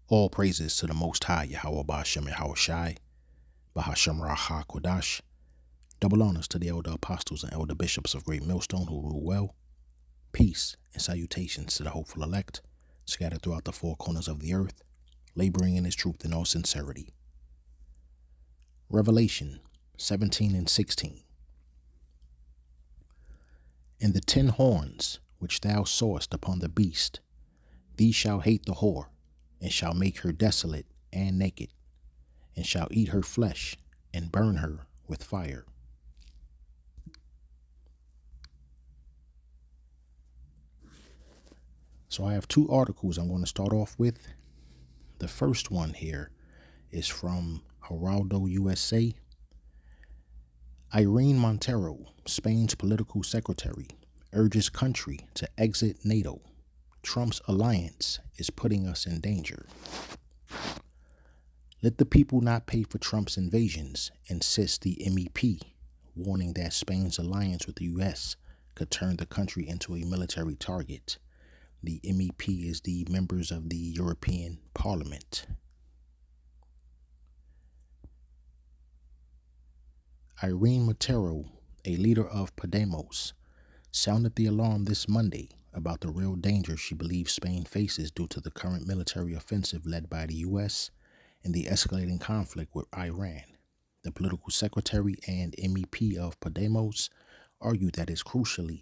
All praises to the Most High, Yahweh Ba'ashem Yahweh Shai, Bahashem Raha Kodash. Double honors to the elder apostles and elder bishops of Great Millstone who rule well. Peace and salutations to the hopeful elect, scattered throughout the four corners of the earth, laboring in his truth in all sincerity. Revelation 17 and 16. And the 10 horns which thou sawest upon the beast, these shall hate the whore, and shall make her desolate and naked, and shall eat her flesh, and burn her with fire. So I have two articles I'm going to start off with. The first one here is from Geraldo USA. Irene Montero, Spain's political secretary, urges country to exit NATO. Trump's alliance is putting us in danger. Let the people not pay for Trump's invasions, insists the MEP, warning that Spain's alliance with the U.S. could turn the country into a military target. The MEP is the members of the European Parliament. Irene Montero, a leader of Podemos, sounded the alarm this Monday about the real danger she believes Spain faces due to the current military offensive led by the U.S. and the escalating conflict with Iran. The political secretary and MEP of Podemos argued that it's crucial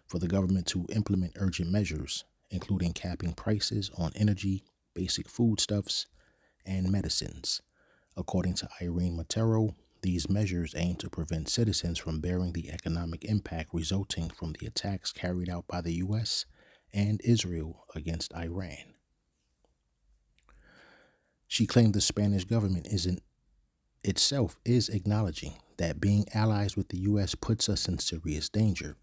for the government to implement urgent measures, including capping prices on energy, basic foodstuffs, and medicines. According to Irene Montero, these measures aim to prevent citizens from bearing the economic impact resulting from the attacks carried out by the U.S. and Israel against Iran. She claimed the Spanish government is acknowledging that being allies with the U.S. puts us in serious danger,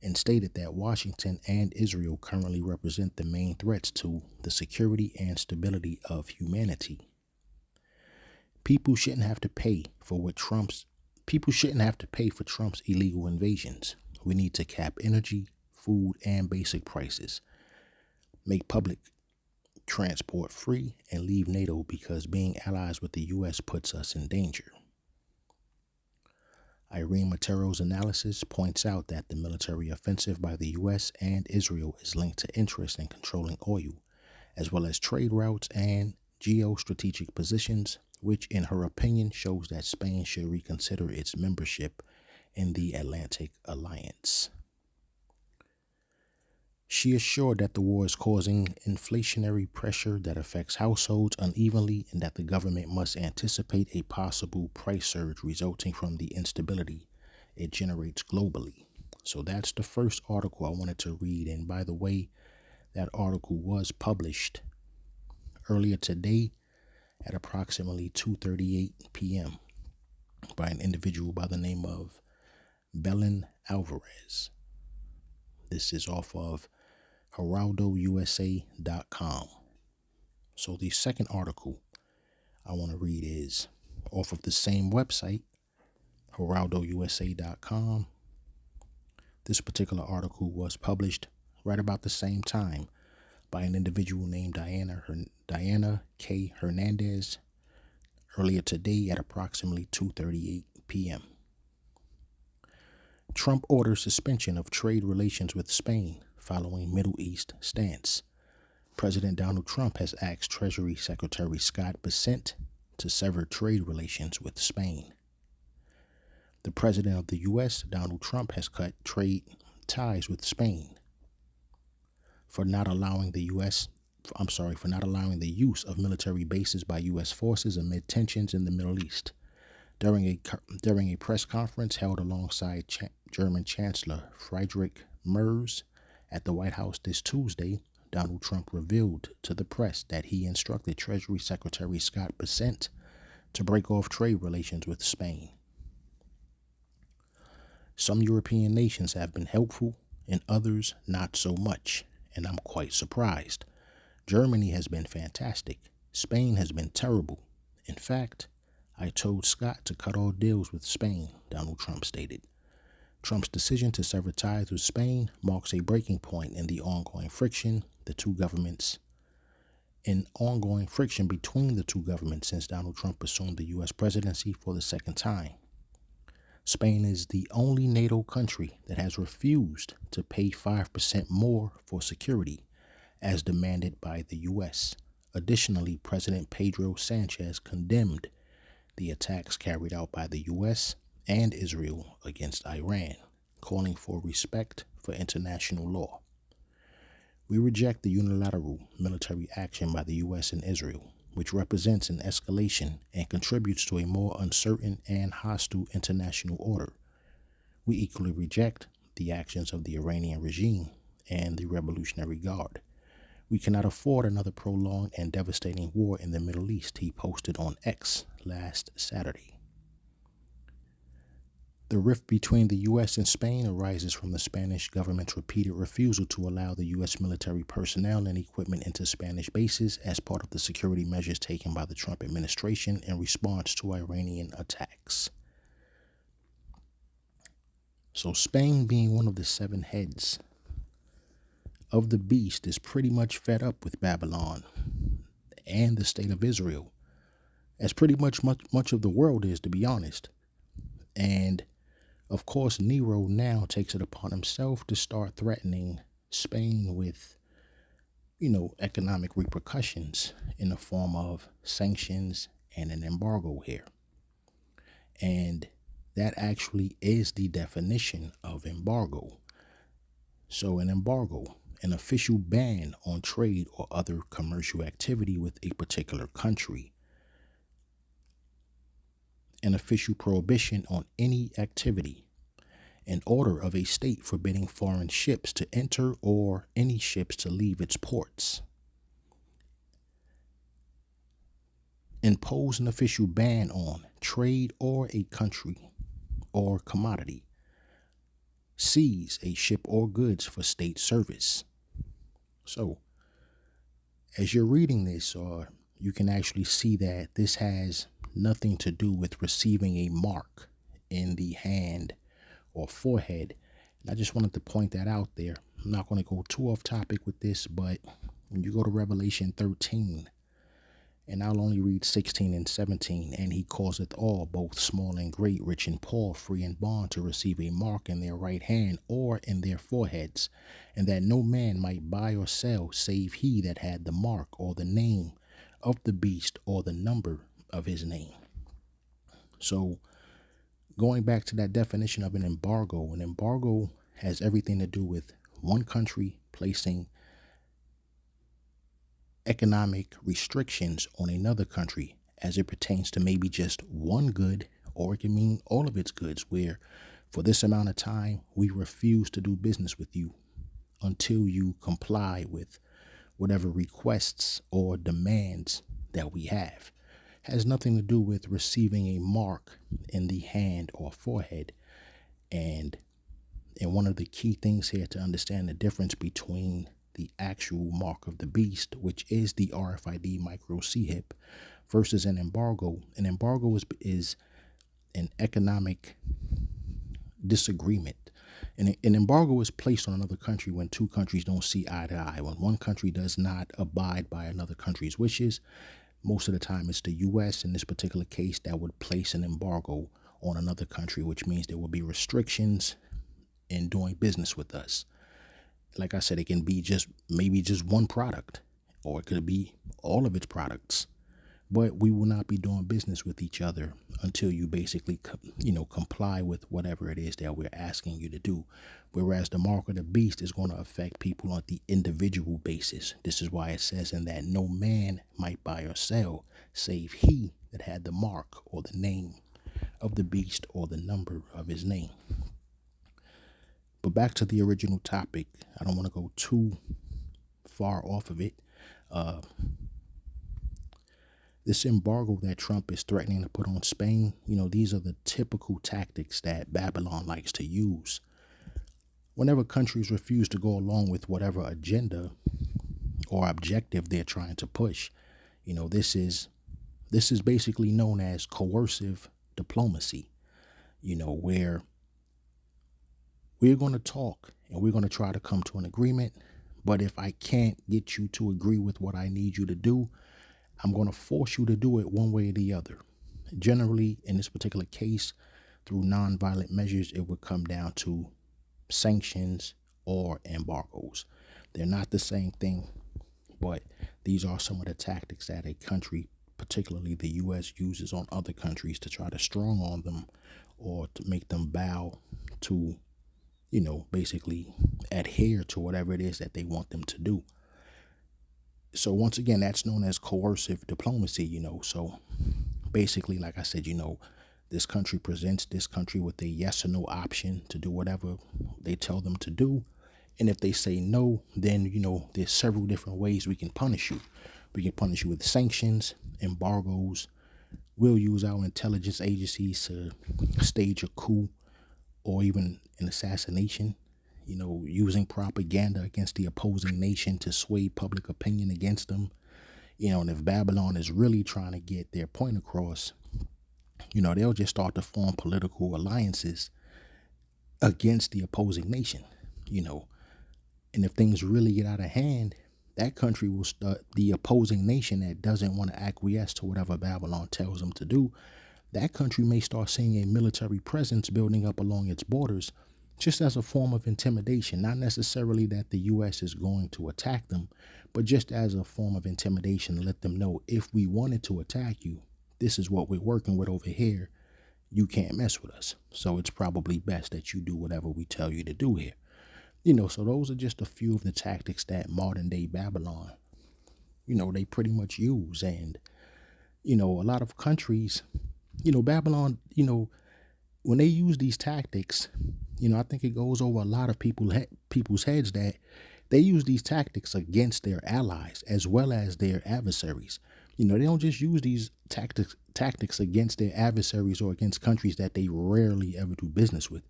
and stated that Washington and Israel currently represent the main threats to the security and stability of humanity. People shouldn't have to pay for Trump's illegal invasions. We need to cap energy, food, and basic prices, make public transport free, and leave NATO because being allies with the U.S. puts us in danger. Irene Montero's analysis points out that the military offensive by the U.S. and Israel is linked to interest in controlling oil, as well as trade routes and geostrategic positions, which in her opinion shows that Spain should reconsider its membership in the Atlantic Alliance. She assured that the war is causing inflationary pressure that affects households unevenly and that the government must anticipate a possible price surge resulting from the instability it generates globally. So that's the first article I wanted to read. And by the way, that article was published earlier today at approximately 2:38 p.m. by an individual by the name of Belen Alvarez. This is off of GeraldoUSA.com. So the second article I want to read is off of the same website, GeraldoUSA.com. This particular article was published right about the same time by an individual named Diana K. Hernandez earlier today at approximately 2:38 p.m. Trump orders suspension of trade relations with Spain following Middle East stance. President Donald Trump has asked Treasury Secretary Scott Bessent to sever trade relations with Spain. The president of the U.S., Donald Trump, has cut trade ties with Spain for not allowing the use of military bases by U.S. forces amid tensions in the Middle East. During a press conference held alongside German Chancellor Friedrich Merz at the White House this Tuesday, Donald Trump revealed to the press that he instructed Treasury Secretary Scott Bessent to break off trade relations with Spain. Some European nations have been helpful and others not so much, and I'm quite surprised. Germany has been fantastic. Spain has been terrible. In fact, I told Scott to cut all deals with Spain, Donald Trump stated. Trump's decision to sever ties with Spain marks a breaking point in the ongoing friction the two governments and ongoing friction between the two governments since Donald Trump assumed the U.S. presidency for the second time. Spain is the only NATO country that has refused to pay 5% more for security, as demanded by the U.S. Additionally, President Pedro Sanchez condemned the attacks carried out by the U.S. and Israel against Iran, calling for respect for international law. We reject the unilateral military action by the U.S. and Israel, which represents an escalation and contributes to a more uncertain and hostile international order. We equally reject the actions of the Iranian regime and the Revolutionary Guard. We cannot afford another prolonged and devastating war in the Middle East, he posted on X last Saturday. The rift between the U.S. and Spain arises from the Spanish government's repeated refusal to allow the U.S. military personnel and equipment into Spanish bases as part of the security measures taken by the Trump administration in response to Iranian attacks. So Spain, being one of the seven heads of the beast, is pretty much fed up with Babylon and the state of Israel, as pretty much of the world is, to be honest. And of course, Nero now takes it upon himself to start threatening Spain with, economic repercussions in the form of sanctions and an embargo here. And that actually is the definition of embargo. So an embargo, an official ban on trade or other commercial activity with a particular country. An official prohibition on any activity. An order of a state forbidding foreign ships to enter or any ships to leave its ports. Impose an official ban on trade or a country or commodity. Seize a ship or goods for state service. So, as you're reading this, you can actually see that this has nothing to do with receiving a mark in the hand or forehead. And I just wanted to point that out there. I'm not going to go too off topic with this, but when you go to Revelation 13, and I'll only read 16 and 17, and he causeth all, both small and great, rich and poor, free and bond, to receive a mark in their right hand or in their foreheads, and that no man might buy or sell save he that had the mark or the name of the beast or the number of his name. So, going back to that definition of an embargo has everything to do with one country placing economic restrictions on another country as it pertains to maybe just one good, or it can mean all of its goods, where for this amount of time we refuse to do business with you until you comply with whatever requests or demands that we have. Has nothing to do with receiving a mark in the hand or forehead. And one of the key things here to understand the difference between the actual mark of the beast, which is the RFID micro C-HIP, versus an embargo. An embargo is an economic disagreement. And an embargo is placed on another country when two countries don't see eye to eye. When one country does not abide by another country's wishes, most of the time it's the U.S. in this particular case that would place an embargo on another country, which means there will be restrictions in doing business with us. Like I said, it can be maybe just one product, or it could be all of its products. But we will not be doing business with each other until you basically, comply with whatever it is that we're asking you to do. Whereas the mark of the beast is going to affect people on the individual basis. This is why it says in that no man might buy or sell save he that had the mark or the name of the beast or the number of his name. But back to the original topic. I don't want to go too far off of it. This embargo that Trump is threatening to put on Spain, these are the typical tactics that Babylon likes to use. Whenever countries refuse to go along with whatever agenda or objective they're trying to push, this is basically known as coercive diplomacy, where we're going to talk and we're going to try to come to an agreement, But if I can't get you to agree with what I need you to do, I'm going to force you to do it one way or the other. Generally, in this particular case, through nonviolent measures, it would come down to sanctions or embargoes. They're not the same thing, but these are some of the tactics that a country, particularly the U.S., uses on other countries to try to strong on them or to make them bow to, basically adhere to whatever it is that they want them to do. So once again, that's known as coercive diplomacy. So basically, like I said, this country presents this country with a yes or no option to do whatever they tell them to do. And if they say no, then, there's several different ways we can punish you. We can punish you with sanctions, embargoes. We'll use our intelligence agencies to stage a coup or even an assassination, using propaganda against the opposing nation to sway public opinion against them. And if Babylon is really trying to get their point across, they'll just start to form political alliances against the opposing nation, you know. And if things really get out of hand, that country will start, the opposing nation that doesn't want to acquiesce to whatever Babylon tells them to do, that country may start seeing a military presence building up along its borders just as a form of intimidation. Not necessarily that the U.S. is going to attack them, but just as a form of intimidation to let them know, if we wanted to attack you, this is what we're working with over here. You can't mess with us. So it's probably best that you do whatever we tell you to do here. So those are just a few of the tactics that modern day Babylon, they pretty much use. And, a lot of countries, Babylon, when they use these tactics, I think it goes over a lot of people's heads that they use these tactics against their allies as well as their adversaries. They don't just use these tactics against their adversaries or against countries that they rarely ever do business with.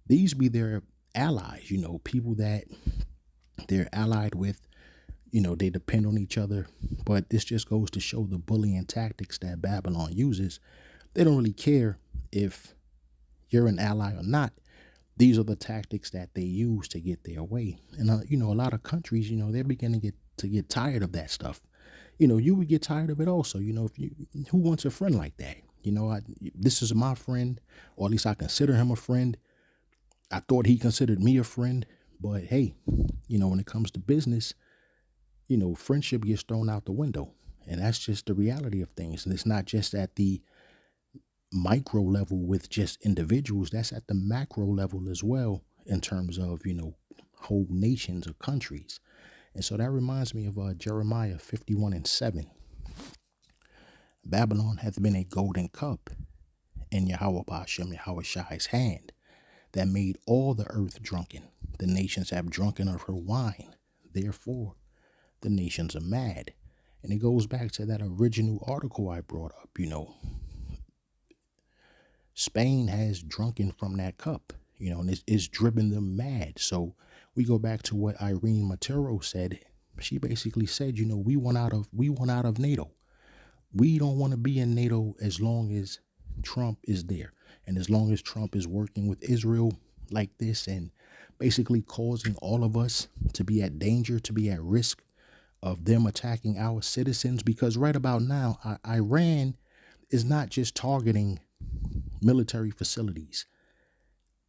These be their allies, people that they're allied with, they depend on each other. But this just goes to show the bullying tactics that Babylon uses. They don't really care if you're an ally or not. These are the tactics that they use to get their way. And, a lot of countries, they're beginning to get tired of that stuff. You would get tired of it also. If you, who wants a friend like that? This is my friend, or at least I consider him a friend. I thought he considered me a friend, but hey, when it comes to business, friendship gets thrown out the window. And that's just the reality of things. And it's not just at the micro level with just individuals, that's at the macro level as well in terms of, whole nations or countries. And so that reminds me of Jeremiah 51:7. Babylon hath been a golden cup in Yahweh Bashem Yahweh Shai's hand that made all the earth drunken. The nations have drunken of her wine. Therefore, the nations are mad. And it goes back to that original article I brought up. Spain has drunken from that cup, and it's driven them mad. So we go back to what Irene Montero said. She basically said, we want out of NATO. We don't want to be in NATO as long as Trump is there. And as long as Trump is working with Israel like this and basically causing all of us to be at danger, to be at risk of them attacking our citizens. Because right about now, Iran is not just targeting military facilities.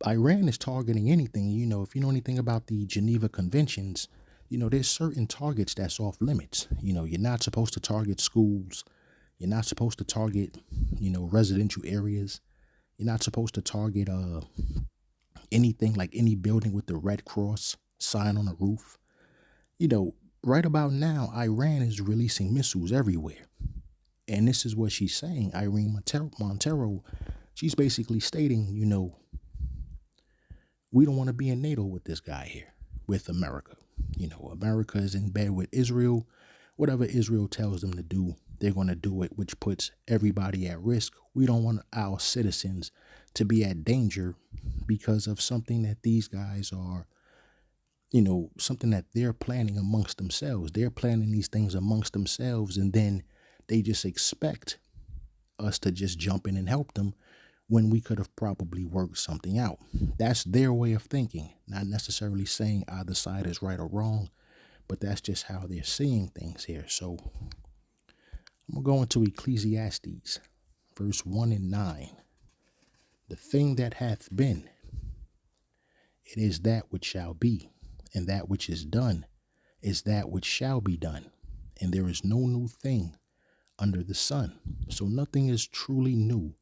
Iran is targeting anything. If you know anything about the Geneva Conventions, there's certain targets that's off limits. You're not supposed to target schools. You're not supposed to target, residential areas. You're not supposed to target anything like any building with the Red Cross sign on the roof. Right about now, Iran is releasing missiles everywhere. And this is what she's saying, Irene Montero. She's basically stating, we don't want to be in NATO with this guy here, with America. America is in bed with Israel. Whatever Israel tells them to do, they're going to do it, which puts everybody at risk. We don't want our citizens to be at danger because of something that these guys are, something that they're planning amongst themselves. They're planning these things amongst themselves, and then they just expect us to just jump in and help them when we could have probably worked something out. That's their way of thinking, not necessarily saying either side is right or wrong. but that's just how they're seeing things here. So I'm going to go into Ecclesiastes, verse 1 and 9. The thing that hath been, it is that which shall be, and that which is done is that which shall be done. And there is no new thing under the sun. So nothing is truly new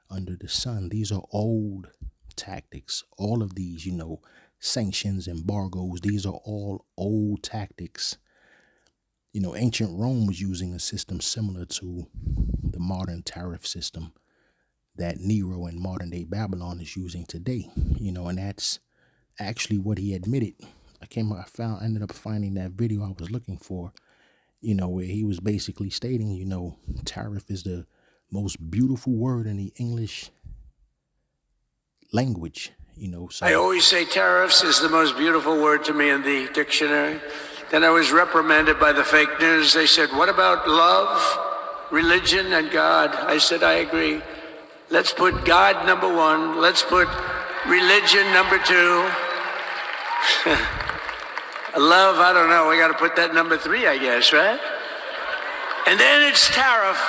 under the sun. These are old tactics. All of these, sanctions, embargoes, these are all old tactics. Ancient Rome was using a system similar to the modern tariff system that Nero in modern day Babylon is using today, and that's actually what he admitted. Ended up finding that video I was looking for, where he was basically stating, tariff is the most beautiful word in the English language, so I always say tariffs is the most beautiful word to me in the dictionary. Then I was reprimanded by the fake news. They said, what about love, religion, and God? I said, I agree. Let's put God number one. Let's put religion number two. Love, I don't know. We got to put that number three, I guess, right? And then it's tariff.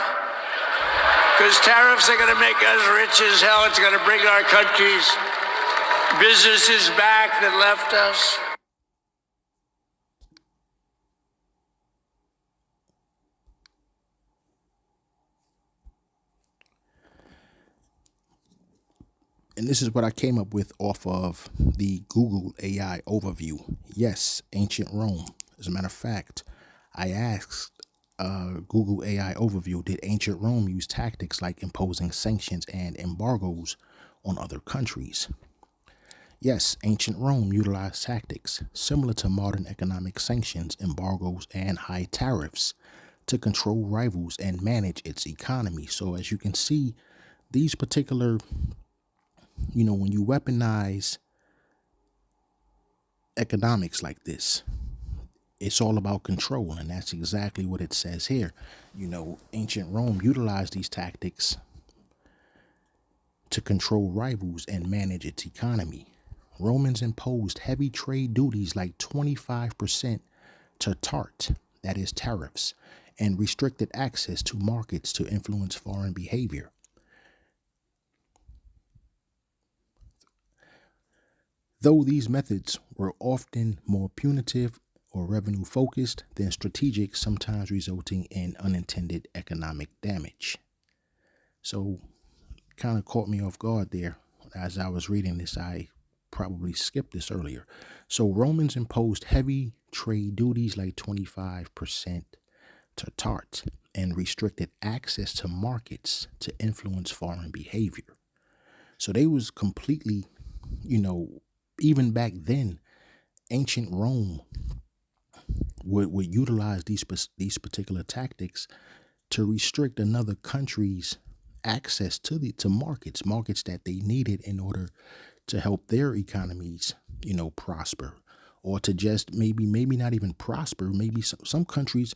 Because tariffs are going to make us rich as hell. It's going to bring our country's businesses back that left us. And this is what I came up with off of the Google AI overview. Yes, ancient Rome. As a matter of fact, I asked Google AI overview, did ancient Rome use tactics like imposing sanctions and embargoes on other countries? Yes, ancient Rome utilized tactics similar to modern economic sanctions, embargoes, and high tariffs to control rivals and manage its economy. So as you can see, these particular when you weaponize economics like this, it's all about control. And that's exactly what it says here. Ancient Rome utilized these tactics to control rivals and manage its economy. Romans imposed heavy trade duties like 25% to tart, that is tariffs, and restricted access to markets to influence foreign behavior. Though these methods were often more punitive or revenue focused than strategic, sometimes resulting in unintended economic damage. So kind of caught me off guard there. As I was reading this, I probably skipped this earlier. So Romans imposed heavy trade duties like 25% to tart and restricted access to markets to influence foreign behavior. So they was completely, even back then, ancient Rome would utilize these particular tactics to restrict another country's access to markets that they needed in order to help their economies, prosper, or to just maybe not even prosper. Maybe some countries,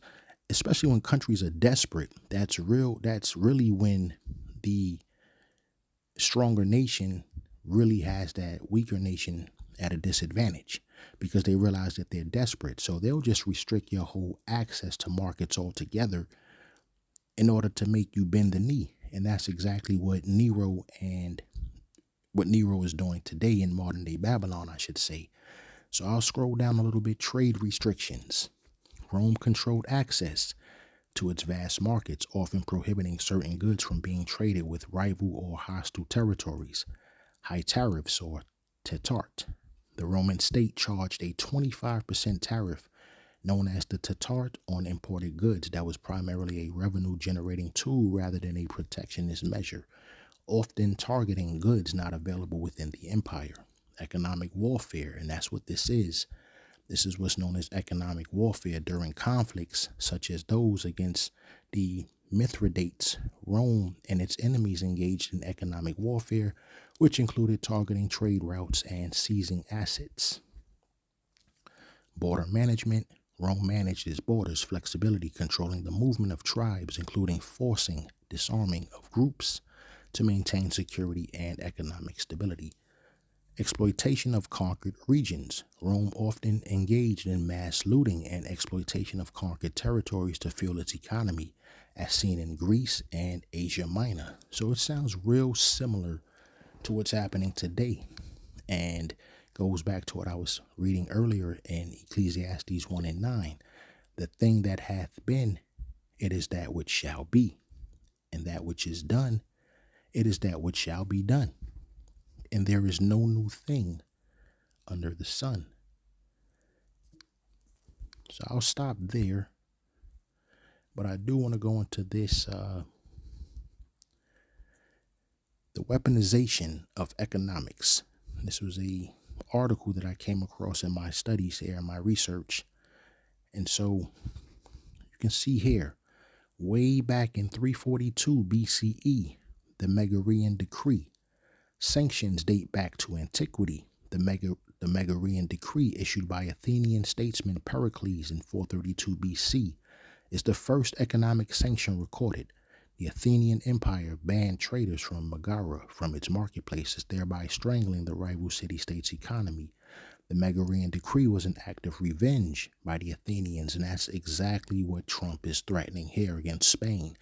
especially when countries are desperate, that's really when the stronger nation really has that weaker nation at a disadvantage, because they realize that they're desperate. So they'll just restrict your whole access to markets altogether in order to make you bend the knee. And that's exactly what Nero is doing today in modern day Babylon, I should say. So I'll scroll down a little bit. Trade restrictions. Rome controlled access to its vast markets, often prohibiting certain goods from being traded with rival or hostile territories. High tariffs, or tetart. The Roman state charged a 25% tariff known as the tetart on imported goods that was primarily a revenue generating tool rather than a protectionist measure, often targeting goods not available within the empire. Economic warfare, and that's what this is. This is what's known as economic warfare during conflicts such as those against the Mithridates. Rome and its enemies engaged in economic warfare, which included targeting trade routes and seizing assets. Border management. Rome managed its borders, flexibility, controlling the movement of tribes, including forcing disarming of groups to maintain security and economic stability. Exploitation of conquered regions. Rome often engaged in mass looting and exploitation of conquered territories to fuel its economy, as seen in Greece and Asia Minor. So it sounds real similar to what's happening today, and goes back to what I was reading earlier in Ecclesiastes 1 and 9. The thing that hath been, it is that which shall be, and that which is done, it is that which shall be done. And there is no new thing under the sun. So I'll stop there, but I do want to go into this, the weaponization of economics. This was a article that I came across in my studies here, in my research. And so you can see here, way back in 342 BCE, the Megarian decree. Sanctions date back to antiquity. The Megarian decree, issued by Athenian statesman Pericles in 432 BC, is the first economic sanction recorded. The Athenian Empire banned traders from Megara from its marketplaces, thereby strangling the rival city-state's economy. The Megarian decree was an act of revenge by the Athenians, and that's exactly what Trump is threatening here against Spain.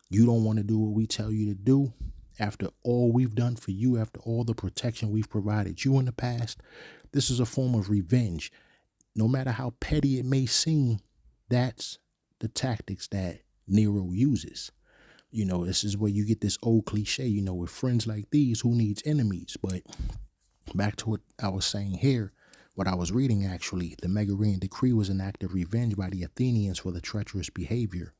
You don't want to do what we tell you to do? After all we've done for you, after all the protection we've provided you in the past, this is a form of revenge. No matter how petty it may seem, that's the tactics that Nero uses. You know, this is where you get this old cliche, you know, with friends like these, who needs enemies? But back to what I was saying here, what I was reading actually, the Megarian decree was an act of revenge by the Athenians for the treacherous behavior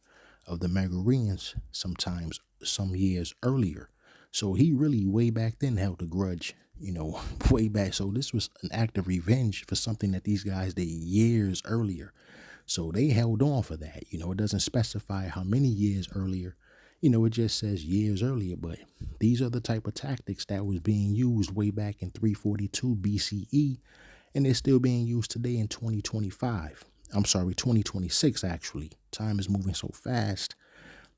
of the Megarians sometimes some years earlier. So he really way back then held a grudge, you know, way back. So this was an act of revenge for something that these guys did years earlier. So they held on for that. You know, it doesn't specify how many years earlier. You know, it just says years earlier. But these are the type of tactics that was being used way back in 342 BCE, and they're still being used today in 2025. I'm sorry, 2026 actually. Time is moving so fast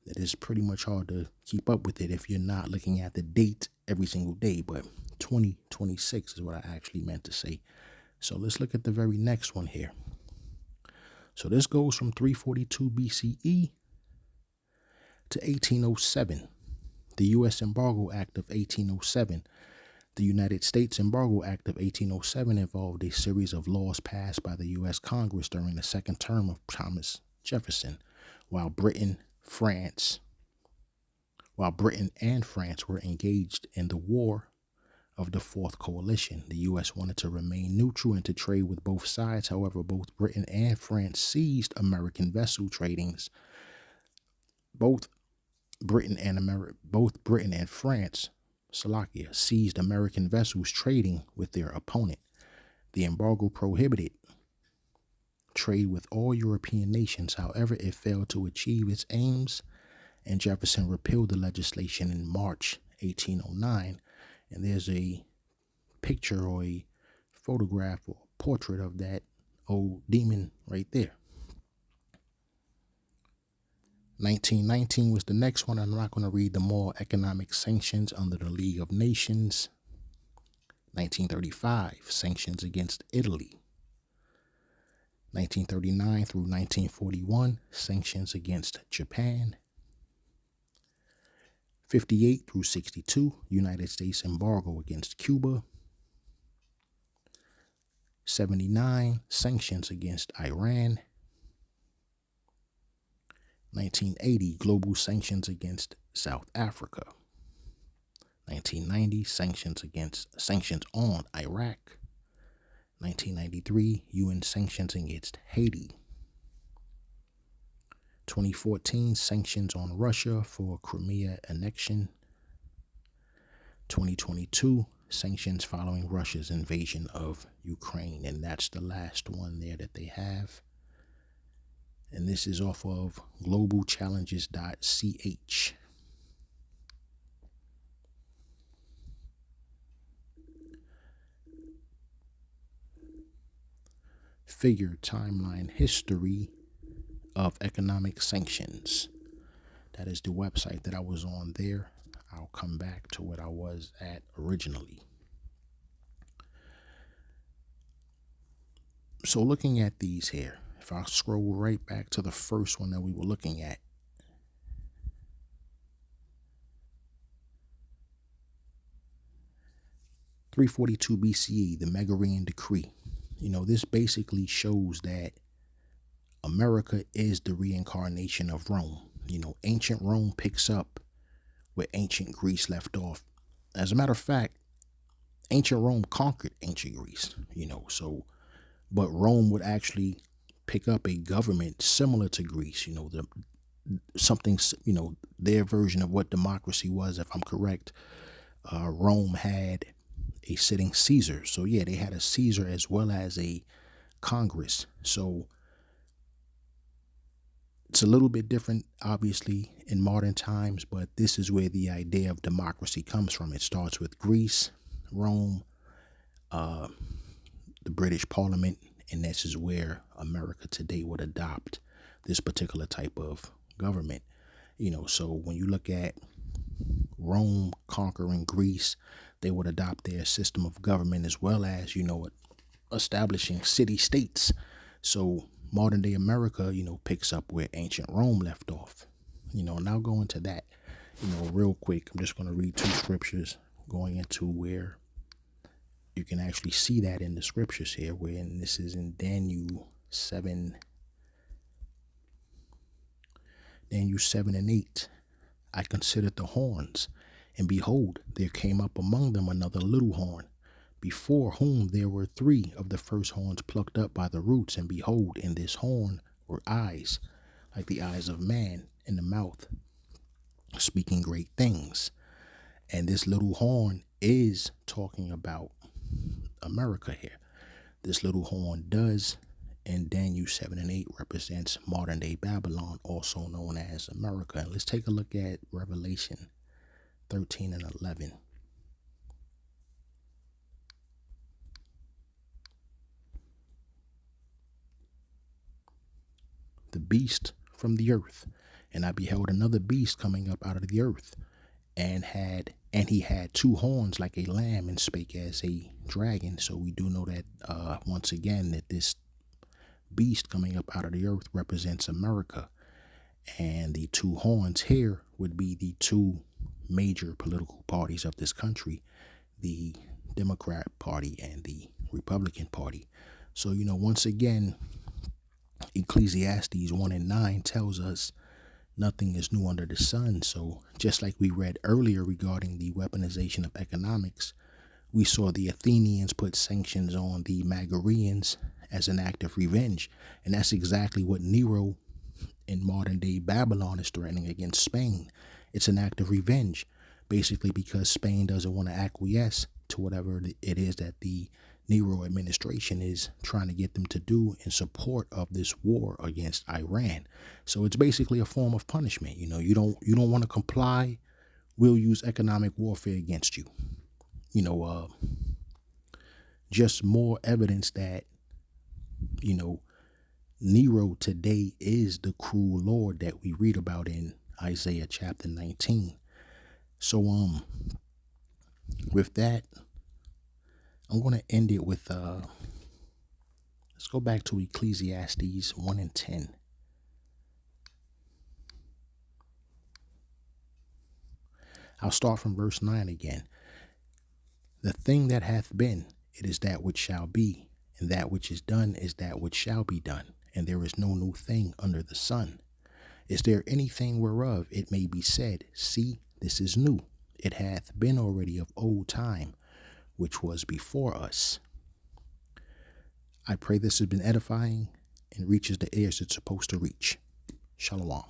that it's pretty much hard to keep up with it if you're not looking at the date every single day. But 2026 is what I actually meant to say. So let's look at the very next one here. So this goes from 342 BCE to 1807. The U.S. Embargo Act of 1807. The United States Embargo Act of 1807 involved a series of laws passed by the U.S. Congress during the second term of Thomas Jefferson, while Britain and France were engaged in the War of the Fourth Coalition. The U.S. wanted to remain neutral and to trade with both sides. However, both Britain and France seized American vessel tradings. Both Britain and France, Slovakia, seized American vessels trading with their opponent. The embargo prohibited trade with all European nations. However, it failed to achieve its aims, and Jefferson repealed the legislation in March 1809. And there's a picture or a photograph or portrait of that old demon right there. 1919 was the next one. I'm not going to read the more economic sanctions under the League of Nations. 1935, sanctions against Italy. 1939 through 1941, sanctions against Japan. 58 through 62, United States embargo against Cuba. 79, sanctions against Iran. 1980, global sanctions against South Africa. 1990, sanctions on Iraq. 1993, UN sanctions against Haiti. 2014, sanctions on Russia for Crimea annexion. 2022, sanctions following Russia's invasion of Ukraine. And that's the last one there that they have. And this is off of globalchallenges.ch. Figure timeline history of economic sanctions. That is the website that I was on there. I'll come back to what I was at originally. So looking at these here, if I scroll right back to the first one that we were looking at, 342 BCE, the Megarian Decree. This basically shows that America is the reincarnation of Rome. Ancient Rome picks up where ancient Greece left off. As a matter of fact, ancient Rome conquered ancient Greece, but Rome would actually pick up a government similar to Greece, something, their version of what democracy was, if I'm correct. Rome had a sitting Caesar. So yeah, they had a Caesar as well as a Congress. So it's a little bit different, obviously, in modern times, but this is where the idea of democracy comes from. It starts with Greece, Rome, the British Parliament, and this is where America today would adopt this particular type of government. So when you look at Rome conquering Greece, they would adopt their system of government as well as, establishing city-states. So modern day America, picks up where ancient Rome left off. And I'll go into that, real quick. I'm just going to read two scriptures going into where you can actually see that in the scriptures here, and this is in Daniel 7 and 8. I considered the horns, and behold, there came up among them another little horn, before whom there were three of the first horns plucked up by the roots, and behold, in this horn were eyes, like the eyes of man, in the mouth, speaking great things. And this little horn is talking about America here. This little horn does, in Daniel 7 and 8, represents modern day Babylon, also known as America. And let's take a look at Revelation 13 and 11. The beast from the earth, and I beheld another beast coming up out of the earth, and he had two horns like a lamb, and spake as a dragon. So we do know that once again that this beast coming up out of the earth represents America, and the two horns here would be the two major political parties of this country, the Democrat Party and the Republican Party. So once again, Ecclesiastes 1 and 9 tells us nothing is new under the sun. So just like we read earlier regarding the weaponization of economics, we saw the Athenians put sanctions on the Megarians as an act of revenge. And that's exactly what Nero in modern day Babylon is threatening against Spain. It's an act of revenge, basically because Spain doesn't want to acquiesce to whatever it is that the Nero administration is trying to get them to do in support of this war against Iran. So it's basically a form of punishment. You don't want to comply, we'll use economic warfare against you. Just more evidence that Nero today is the cruel Lord that we read about in Isaiah chapter 19. So with that, I'm going to end it with let's go back to Ecclesiastes 1 and 10. I'll start from verse 9 again. The thing that hath been, it is that which shall be, and that which is done is that which shall be done, and there is no new thing under the sun. Is there anything whereof it may be said, see, this is new? It hath been already of old time, which was before us. I pray this has been edifying and reaches the ears it's supposed to reach. Shalom.